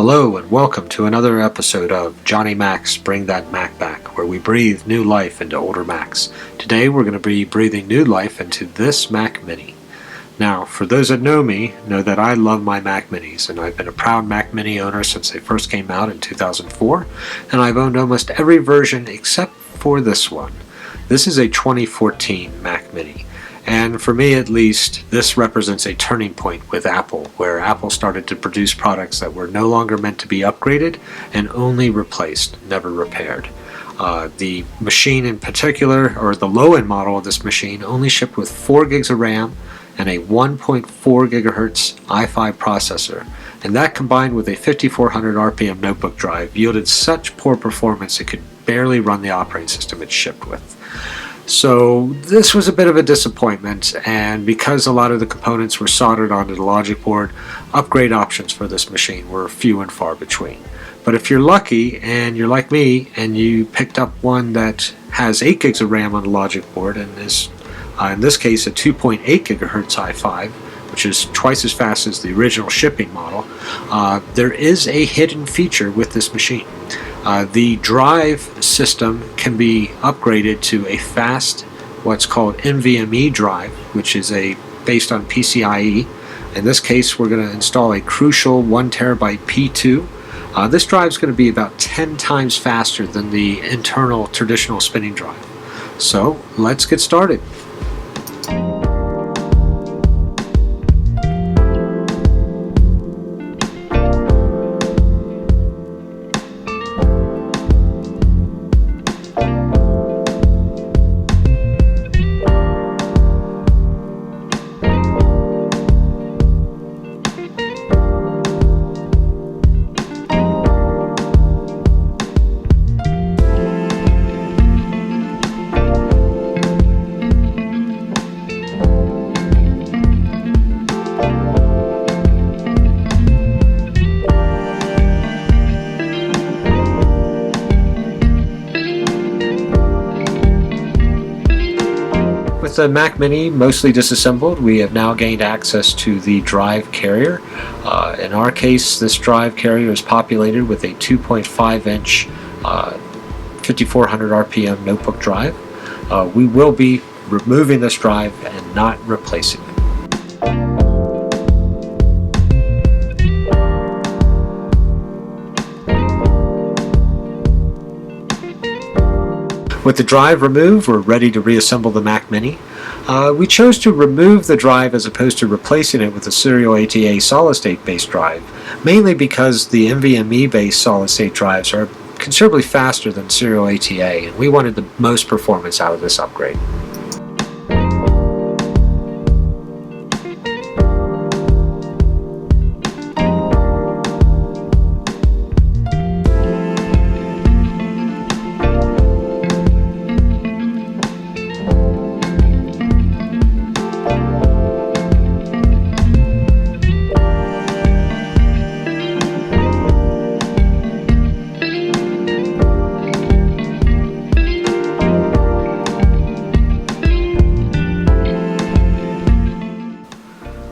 Hello and welcome to another episode of Johnny Mac's Bring That Mac Back, where we breathe new life into older Macs. Today we're going to be breathing new life into this Mac Mini. Now, for those that know me, know that I love my Mac Minis, and I've been a proud Mac Mini owner since they first came out in 2004, and I've owned almost every version except for this one. This is a 2014 Mac Mini. And for me at least, this represents a turning point with Apple, where Apple started to produce products that were no longer meant to be upgraded and only replaced, never repaired. The machine in particular, or the low-end model of this machine, only shipped with 4 gigs of RAM and a 1.4 gigahertz i5 processor. And that combined with a 5400 RPM notebook drive yielded such poor performance it could barely run the operating system it shipped with. So this was a bit of a disappointment, and because a lot of the components were soldered onto the logic board, upgrade options for this machine were few and far between. But if you're lucky and you're like me and you picked up one that has 8 gigs of RAM on the logic board and is in this case a 2.8 gigahertz i5, which is twice as fast as the original shipping model, there is a hidden feature with this machine. The drive system can be upgraded to a fast, what's called NVMe drive, which is based on PCIe. In this case, we're going to install a crucial 1 terabyte P2. This drive is going to be about 10 times faster than the internal traditional spinning drive. So let's get started. With the Mac Mini mostly disassembled, we have now gained access to the drive carrier. In our case, this drive carrier is populated with a 2.5-inch 5400 RPM notebook drive. We will be removing this drive and not replacing it. With the drive removed, we're ready to reassemble the Mac Mini. We chose to remove the drive as opposed to replacing it with a serial ATA solid-state based drive, mainly because the NVMe based solid-state drives are considerably faster than serial ATA, and we wanted the most performance out of this upgrade.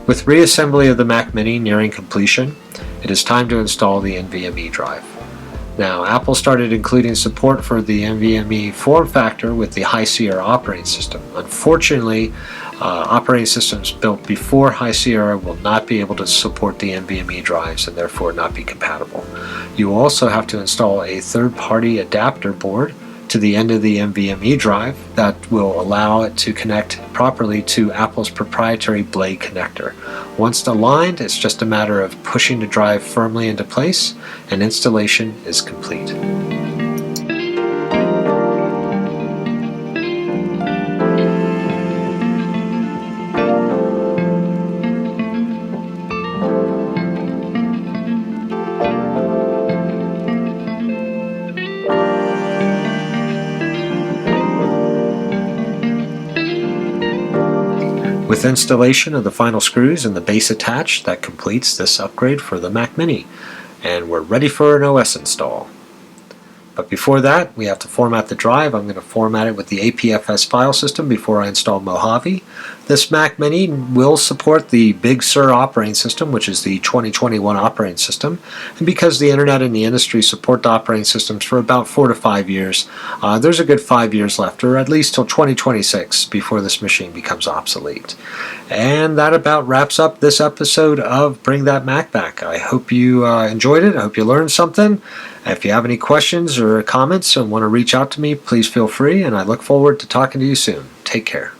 With reassembly of the Mac Mini nearing completion, it is time to install the NVMe drive. Now, Apple started including support for the NVMe form factor with the High Sierra operating system. Unfortunately, operating systems built before High Sierra will not be able to support the NVMe drives and therefore not be compatible. You will also have to install a third-party adapter board to the end of the NVMe drive that will allow it to connect properly to Apple's proprietary Blade connector. Once aligned, it's just a matter of pushing the drive firmly into place and installation is complete. With installation of the final screws and the base attached, that completes this upgrade for the Mac Mini, and we're ready for an OS install. But before that, we have to format the drive. I'm going to format it with the APFS file system before I install Mojave. This Mac Mini will support the Big Sur operating system, which is the 2021 operating system. And because the internet and the industry support the operating systems for about 4 to 5 years, there's a good 5 years left, or at least till 2026 before this machine becomes obsolete. And that about wraps up this episode of Bring That Mac Back. I hope you enjoyed it. I hope you learned something. If you have any questions or comments and want to reach out to me, please feel free, and I look forward to talking to you soon. Take care.